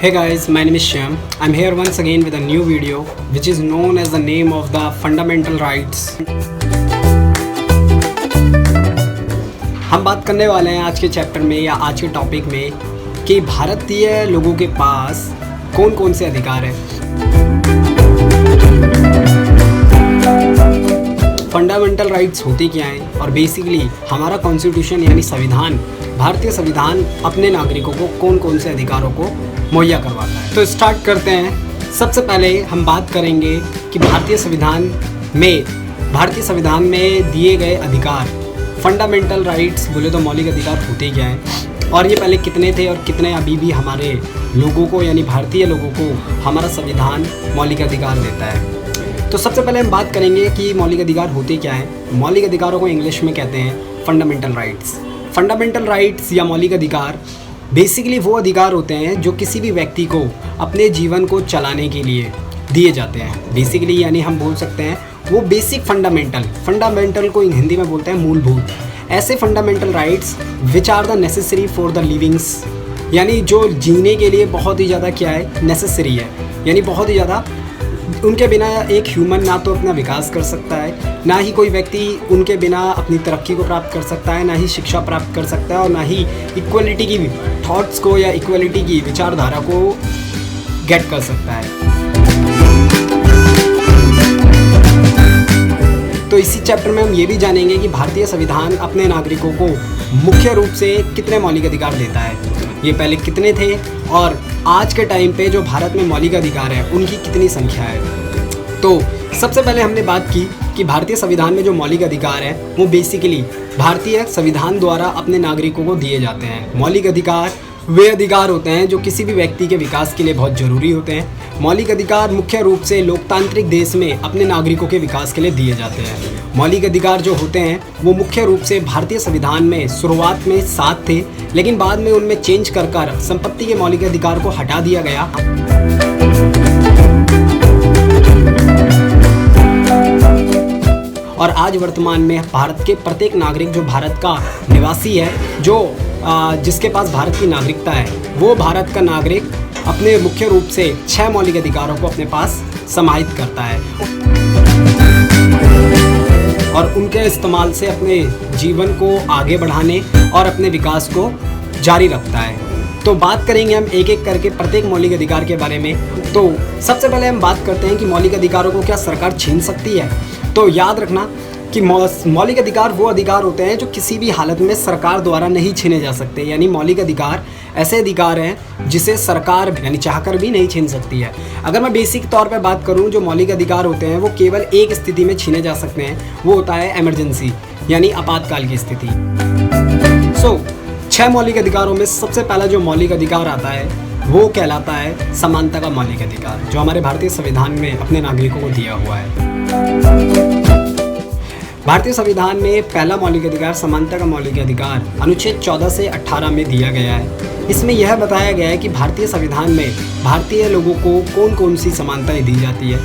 Hey guys, my name is Shyam. I'm here once again with a new video which is known as the name of the fundamental rights. हम बात करने वाले हैं आज के chapter में या आज के टॉपिक में कि भारतीय लोगों के पास कौन कौन से अधिकार हैं। फंडामेंटल राइट्स होती क्या हैं और बेसिकली हमारा कॉन्स्टिट्यूशन यानी संविधान, भारतीय संविधान अपने नागरिकों को कौन कौन से अधिकारों को मुहैया करवाता है। तो स्टार्ट करते हैं। सबसे पहले हम बात करेंगे कि भारतीय संविधान में दिए गए अधिकार, फंडामेंटल राइट्स बोले तो मौलिक अधिकार होते क्या हैं और ये पहले कितने थे और कितने अभी भी हमारे लोगों को यानी भारतीय लोगों को हमारा संविधान मौलिक अधिकार देता है। तो सबसे पहले हम बात करेंगे कि मौलिक अधिकार होते क्या हैं। मौलिक अधिकारों को इंग्लिश में कहते हैं फंडामेंटल राइट्स। फंडामेंटल राइट्स या मौलिक अधिकार बेसिकली वो अधिकार होते हैं जो किसी भी व्यक्ति को अपने जीवन को चलाने के लिए दिए जाते हैं। बेसिकली यानी हम बोल सकते हैं वो बेसिक फंडामेंटल को हिंदी में बोलते हैं मूलभूत। ऐसे fundamental rights which are the necessary for the livings, यानी जो जीने के लिए बहुत ही ज़्यादा क्या है, नेसेसरी है, यानी बहुत ही ज़्यादा उनके बिना एक ह्यूमन ना तो अपना विकास कर सकता है, ना ही कोई व्यक्ति उनके बिना अपनी तरक्की को प्राप्त कर सकता है, ना ही शिक्षा प्राप्त कर सकता है और ना ही इक्वलिटी की थॉट्स को या इक्वलिटी की विचारधारा को गेट कर सकता है। तो इसी चैप्टर में हम ये भी जानेंगे कि भारतीय संविधान अपने नागरिकों को मुख्य रूप से कितने मौलिक अधिकार देता है, ये पहले कितने थे और आज के टाइम पे जो भारत में मौलिक अधिकार है उनकी कितनी संख्या है। तो सबसे पहले हमने बात की कि भारतीय संविधान में जो मौलिक अधिकार है वो बेसिकली भारतीय संविधान द्वारा अपने नागरिकों को दिए जाते हैं। मौलिक अधिकार वे अधिकार होते हैं जो किसी भी व्यक्ति के विकास के लिए बहुत ज़रूरी होते हैं। मौलिक अधिकार मुख्य रूप से लोकतांत्रिक देश में अपने नागरिकों के विकास के लिए दिए जाते हैं। मौलिक अधिकार जो होते हैं वो मुख्य रूप से भारतीय संविधान में शुरुआत में 7 थे, लेकिन बाद में उनमें चेंज कर संपत्ति के मौलिक अधिकार को हटा दिया गया। और आज वर्तमान में भारत के प्रत्येक नागरिक जो भारत का निवासी है, जो जिसके पास भारत की नागरिकता है, वो भारत का नागरिक अपने मुख्य रूप से 6 मौलिक अधिकारों को अपने पास समाहित करता है और उनके इस्तेमाल से अपने जीवन को आगे बढ़ाने और अपने विकास को जारी रखता है। तो बात करेंगे हम एक एक करके प्रत्येक मौलिक अधिकार के बारे में। तो सबसे पहले हम बात करते हैं कि मौलिक अधिकारों को क्या सरकार छीन सकती है। तो याद रखना कि मौलिक अधिकार वो अधिकार होते हैं जो किसी भी हालत में सरकार द्वारा नहीं छीने जा सकते, यानी मौलिक अधिकार ऐसे अधिकार हैं जिसे सरकार यानी चाहकर भी नहीं छीन सकती है। अगर मैं बेसिक तौर पर बात करूं, जो मौलिक अधिकार होते हैं वो केवल एक स्थिति में छीने जा सकते हैं, वो होता है इमरजेंसी यानी आपातकाल की स्थिति। 6 मौलिक अधिकारों में सबसे पहला जो मौलिक अधिकार आता है वो कहलाता है समानता का मौलिक अधिकार, जो हमारे भारतीय संविधान में अपने नागरिकों को दिया हुआ है। भारतीय संविधान में पहला मौलिक अधिकार समानता का मौलिक अधिकार अनुच्छेद 14 से 18 में दिया गया है। इसमें यह बताया गया है कि भारतीय संविधान में भारतीय लोगों को कौन कौन सी समानताएं दी जाती है।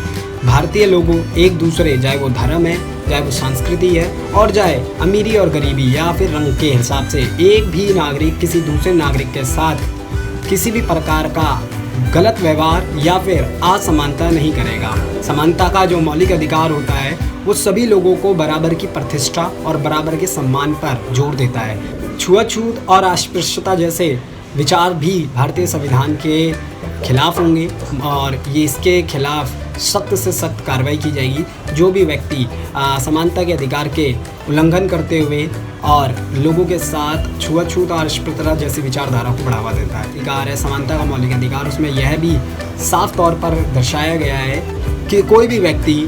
भारतीय लोगों एक दूसरे, चाहे वो धर्म है, चाहे वो संस्कृति है और चाहे अमीरी और गरीबी या फिर रंग के हिसाब से, एक भी नागरिक किसी दूसरे नागरिक के साथ किसी भी प्रकार का गलत व्यवहार या फिर असमानता नहीं करेगा। समानता का जो मौलिक अधिकार होता है वो सभी लोगों को बराबर की प्रतिष्ठा और बराबर के सम्मान पर जोर देता है। छुआछूत और अस्पृश्यता जैसे विचार भी भारतीय संविधान के खिलाफ होंगे और ये इसके खिलाफ सख्त से सख्त कार्रवाई की जाएगी जो भी व्यक्ति समानता के अधिकार के उल्लंघन करते हुए और लोगों के साथ छुआछूत और अस्पृश्यता जैसी विचारधारा को बढ़ावा देता है। अधिकार है समानता का मौलिक अधिकार, उसमें यह भी साफ तौर पर दर्शाया गया है कि कोई भी व्यक्ति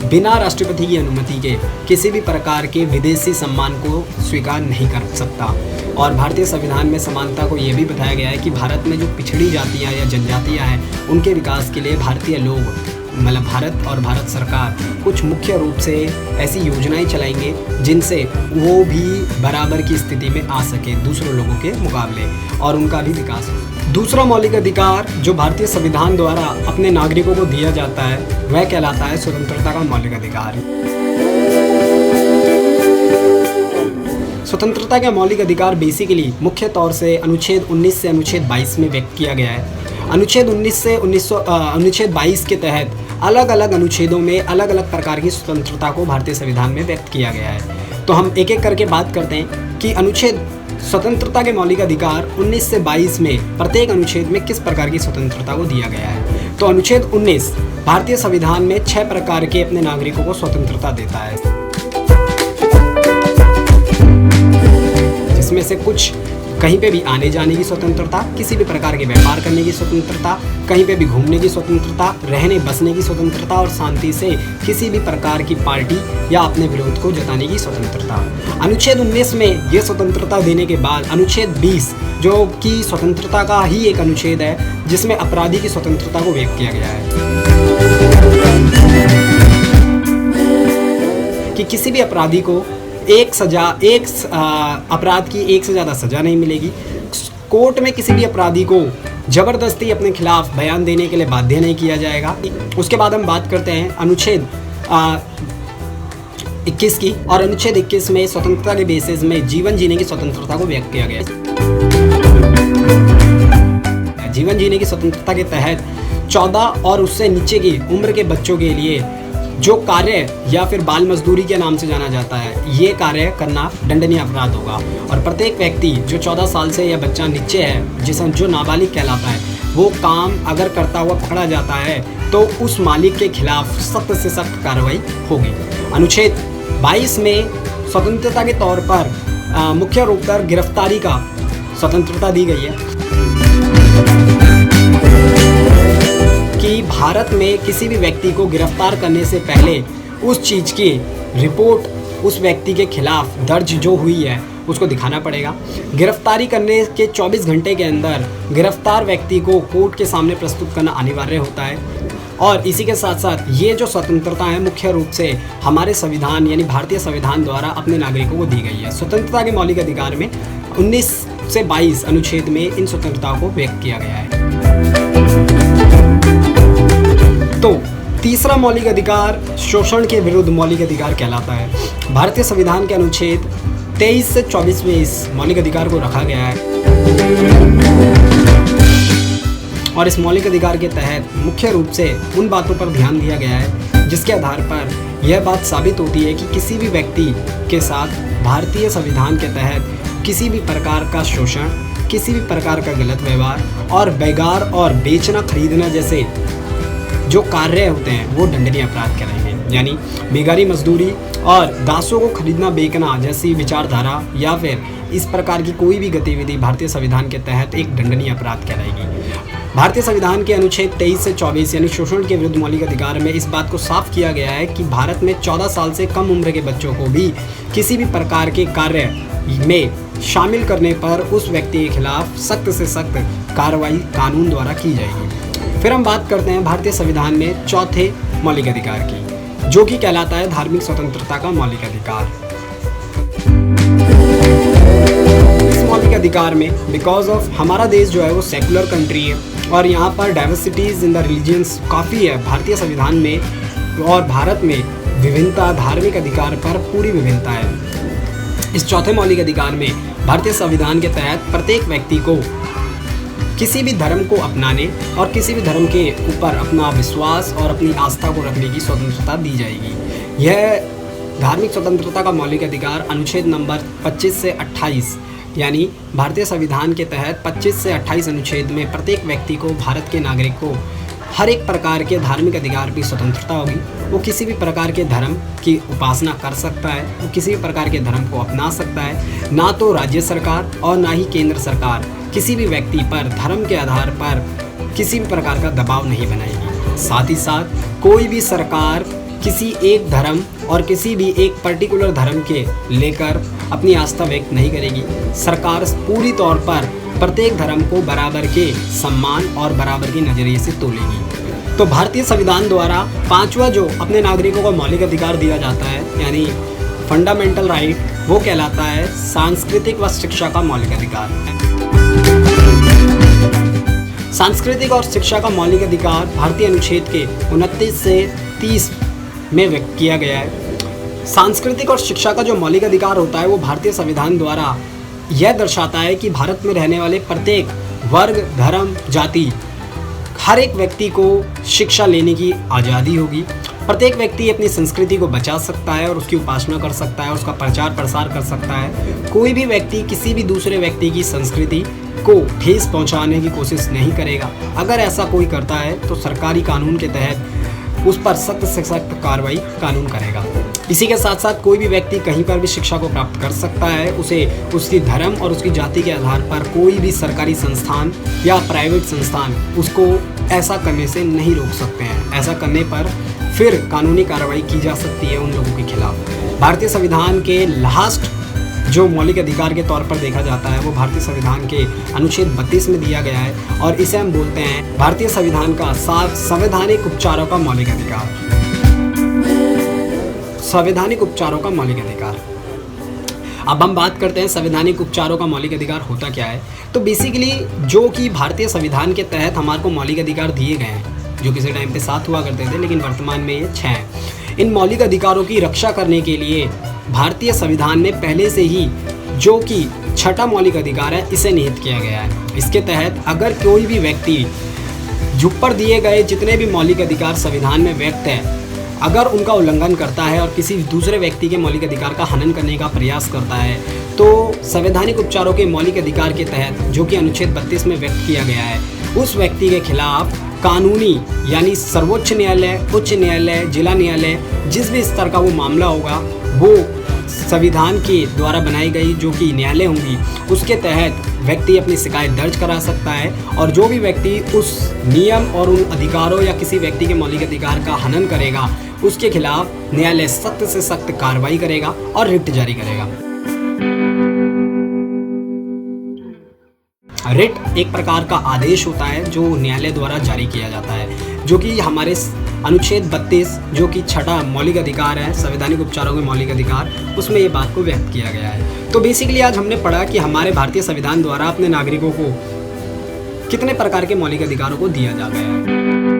बिना राष्ट्रपति की अनुमति के किसी भी प्रकार के विदेशी सम्मान को स्वीकार नहीं कर सकता। और भारतीय संविधान में समानता को ये भी बताया गया है कि भारत में जो पिछड़ी जातियाँ या जनजातियाँ हैं उनके विकास के लिए भारतीय लोग मतलब भारत और भारत सरकार कुछ मुख्य रूप से ऐसी योजनाएं चलाएंगे जिनसे वो भी बराबर की स्थिति में आ सके दूसरे लोगों के मुकाबले और उनका भी विकास हो। दूसरा मौलिक अधिकार जो भारतीय संविधान द्वारा अपने नागरिकों को दिया जाता है वह कहलाता है स्वतंत्रता का मौलिक अधिकार। स्वतंत्रता के मौलिक अधिकार बेसिकली मुख्य तौर से अनुच्छेद 19 से अनुच्छेद 22 में व्यक्त किया गया है। अनुच्छेद 19 से अनुच्छेद 22 के तहत अलग अलग अनुच्छेदों में अलग अलग प्रकार की स्वतंत्रता को भारतीय संविधान में व्यक्त किया गया है। तो हम एक एक करके बात करते हैं कि अनुच्छेद स्वतंत्रता के मौलिक अधिकार 19 से 22 में प्रत्येक अनुच्छेद में किस प्रकार की स्वतंत्रता को दिया गया है। तो अनुच्छेद 19 भारतीय संविधान में 6 प्रकार के अपने नागरिकों को स्वतंत्रता देता है, जिसमें से कुछ कहीं पे भी आने जाने की स्वतंत्रता, किसी भी प्रकार के व्यापार करने की स्वतंत्रता, कहीं पे भी घूमने की स्वतंत्रता, रहने बसने की स्वतंत्रता और शांति से किसी भी प्रकार की पार्टी या अपने विरोध को जताने की स्वतंत्रता। अनुच्छेद 19 में ये स्वतंत्रता देने के बाद अनुच्छेद 20 जो कि स्वतंत्रता का ही एक अनुच्छेद है, जिसमें अपराधी की स्वतंत्रता को व्यक्त किया गया है कि किसी भी अपराधी को अपराध की एक से ज़्यादा सज़ा नहीं मिलेगी। कोर्ट में किसी भी अपराधी को ज़बरदस्ती अपने खिलाफ बयान देने के लिए बाध्य नहीं किया जाएगा। उसके बाद हम बात करते हैं अनुच्छेद 21 की, और अनुच्छेद 21 में स्वतंत्रता के बेसिस में जीवन जीने की स्वतंत्रता को व्यक्त किया गया है। जीवन जीने की स्वतंत्रता के तहत 14 और उससे नीचे की उम्र के बच्चों के लिए जो कार्य या फिर बाल मजदूरी के नाम से जाना जाता है, ये कार्य करना दंडनीय अपराध होगा। और प्रत्येक व्यक्ति जो 14 साल से या बच्चा नीचे है, जो नाबालिग कहलाता है, वो काम अगर करता हुआ पकड़ा जाता है तो उस मालिक के खिलाफ सख्त से सख्त कार्रवाई होगी। अनुच्छेद 22 में स्वतंत्रता के तौर पर मुख्य रूप पर गिरफ्तारी का स्वतंत्रता दी गई है कि भारत में किसी भी व्यक्ति को गिरफ्तार करने से पहले उस चीज़ की रिपोर्ट उस व्यक्ति के खिलाफ दर्ज जो हुई है उसको दिखाना पड़ेगा। गिरफ्तारी करने के 24 घंटे के अंदर गिरफ्तार व्यक्ति को कोर्ट के सामने प्रस्तुत करना अनिवार्य होता है। और इसी के साथ साथ ये जो स्वतंत्रता है मुख्य रूप से हमारे संविधान यानी भारतीय संविधान द्वारा अपने नागरिकों को दी गई है। स्वतंत्रता के मौलिक अधिकार में 19 से 22 अनुच्छेद में इन स्वतंत्रताओं को व्यक्त किया गया है। तो तीसरा मौलिक अधिकार शोषण के विरुद्ध मौलिक अधिकार कहलाता है। भारतीय संविधान के अनुच्छेद 23 से 24 में इस मौलिक अधिकार को रखा गया है और इस मौलिक अधिकार के तहत मुख्य रूप से उन बातों पर ध्यान दिया गया है जिसके आधार पर यह बात साबित होती है कि किसी भी व्यक्ति के साथ भारतीय संविधान के तहत किसी भी प्रकार का शोषण, किसी भी प्रकार का गलत व्यवहार और बेगार और बेचना खरीदना जैसे जो कार्य होते हैं वो दंडनीय अपराध कहलाएंगे। यानी बेगारी मजदूरी और दासों को खरीदना बेचना जैसी विचारधारा या फिर इस प्रकार की कोई भी गतिविधि भारतीय संविधान के तहत एक दंडनीय अपराध कहलाएगी। भारतीय संविधान के अनुच्छेद 23 से 24 यानी शोषण के विरुद्ध मौलिक अधिकार में इस बात को साफ किया गया है कि भारत में 14 साल से कम उम्र के बच्चों को भी किसी भी प्रकार के कार्य में शामिल करने पर उस व्यक्ति के खिलाफ सख्त से सख्त कार्रवाई कानून द्वारा की जाएगी। फिर हम बात करते हैं भारतीय संविधान में चौथे मौलिक अधिकार की, जो कि कहलाता है धार्मिक स्वतंत्रता का मौलिक अधिकार। इस मौलिक अधिकार में बिकॉज ऑफ हमारा देश जो है वो सेकुलर कंट्री है और यहाँ पर डाइवर्सिटीज़ इन द रिलीजियंस काफ़ी है भारतीय संविधान में, और भारत में विभिन्नता, धार्मिक अधिकार पर पूरी विभिन्नता है। इस चौथे मौलिक अधिकार में भारतीय संविधान के तहत प्रत्येक व्यक्ति को किसी भी धर्म को अपनाने और किसी भी धर्म के ऊपर अपना विश्वास और अपनी आस्था को रखने की स्वतंत्रता दी जाएगी। यह धार्मिक स्वतंत्रता का मौलिक अधिकार अनुच्छेद नंबर 25 से 28 यानी भारतीय संविधान के तहत 25 से 28 अनुच्छेद में प्रत्येक व्यक्ति को, भारत के नागरिक को हर एक प्रकार के धार्मिक अधिकार की स्वतंत्रता होगी। वो किसी भी प्रकार के धर्म की उपासना कर सकता है, वो किसी भी प्रकार के धर्म को अपना सकता है। ना तो राज्य सरकार और ना ही केंद्र सरकार किसी भी व्यक्ति पर धर्म के आधार पर किसी भी प्रकार का दबाव नहीं बनाएगी। साथ ही साथ कोई भी सरकार किसी एक धर्म और किसी भी एक पर्टिकुलर धर्म के लेकर अपनी आस्था व्यक्त नहीं करेगी। सरकार पूरी तौर पर प्रत्येक धर्म को बराबर के सम्मान और बराबर के नज़रिए से तोलेगी। तो भारतीय संविधान द्वारा पांचवा जो अपने नागरिकों को मौलिक अधिकार दिया जाता है यानी फंडामेंटल राइट, वो कहलाता है सांस्कृतिक व शिक्षा का मौलिक अधिकार। सांस्कृतिक और शिक्षा का मौलिक अधिकार भारतीय अनुच्छेद के 29 से 30 में व्यक्त किया गया है। सांस्कृतिक और शिक्षा का जो मौलिक अधिकार होता है वो भारतीय संविधान द्वारा यह दर्शाता है कि भारत में रहने वाले प्रत्येक वर्ग, धर्म, जाति, हर एक व्यक्ति को शिक्षा लेने की आज़ादी होगी। प्रत्येक व्यक्ति अपनी संस्कृति को बचा सकता है और उसकी उपासना कर सकता है, उसका प्रचार प्रसार कर सकता है। कोई भी व्यक्ति किसी भी दूसरे व्यक्ति की संस्कृति को ठेस पहुंचाने की कोशिश नहीं करेगा। अगर ऐसा कोई करता है तो सरकारी कानून के तहत उस पर सख्त से सख्त कार्रवाई कानून करेगा। इसी के साथ साथ कोई भी व्यक्ति कहीं पर भी शिक्षा को प्राप्त कर सकता है। उसे उसकी धर्म और उसकी जाति के आधार पर कोई भी सरकारी संस्थान या प्राइवेट संस्थान उसको ऐसा करने से नहीं रोक सकते हैं। ऐसा करने पर फिर कानूनी कार्रवाई की जा सकती है उन लोगों के खिलाफ। भारतीय संविधान के लास्ट जो मौलिक अधिकार के तौर पर देखा जाता है वो भारतीय संविधान के अनुच्छेद 32 में दिया गया है और इसे हम बोलते हैं भारतीय संविधान का संवैधानिक उपचारों का मौलिक अधिकार। संवैधानिक उपचारों का मौलिक अधिकार। अब हम बात करते हैं संवैधानिक उपचारों का मौलिक अधिकार होता क्या है। तो बेसिकली जो कि भारतीय संविधान के तहत हमारे को मौलिक अधिकार दिए गए हैं, जो किसी टाइम पे 7 हुआ करते थे लेकिन वर्तमान में ये 6 हैं। इन मौलिक अधिकारों की रक्षा करने के लिए भारतीय संविधान में पहले से ही जो कि 6ठा मौलिक अधिकार है इसे निहित किया गया है। इसके तहत अगर कोई भी व्यक्ति ऊपर दिए गए जितने भी मौलिक अधिकार संविधान में व्यक्त है, अगर उनका उल्लंघन करता है और किसी दूसरे व्यक्ति के मौलिक अधिकार का हनन करने का प्रयास करता है तो संवैधानिक उपचारों के मौलिक अधिकार के तहत जो कि अनुच्छेद 32 में व्यक्त किया गया है उस व्यक्ति के खिलाफ कानूनी यानी सर्वोच्च न्यायालय, उच्च न्यायालय, जिला न्यायालय, जिस भी स्तर का वो मामला होगा वो संविधान के द्वारा बनाई गई जो कि न्यायालय होंगी उसके तहत व्यक्ति अपनी शिकायत दर्ज करा सकता है। और जो भी व्यक्ति उस नियम और उन अधिकारों या किसी व्यक्ति के मौलिक अधिकार का हनन करेगा उसके खिलाफ न्यायालय सख्त से सख्त कार्रवाई करेगा और रिट जारी करेगा। रिट एक प्रकार का आदेश होता है जो न्यायालय द्वारा जारी किया जाता है, जो कि हमारे अनुच्छेद 32 जो कि 6ठा मौलिक अधिकार है संवैधानिक उपचारों के मौलिक अधिकार, उसमें ये बात को व्यक्त किया गया है। तो बेसिकली आज हमने पढ़ा कि हमारे भारतीय संविधान द्वारा अपने नागरिकों को कितने प्रकार के मौलिक अधिकारों को दिया जा गया है।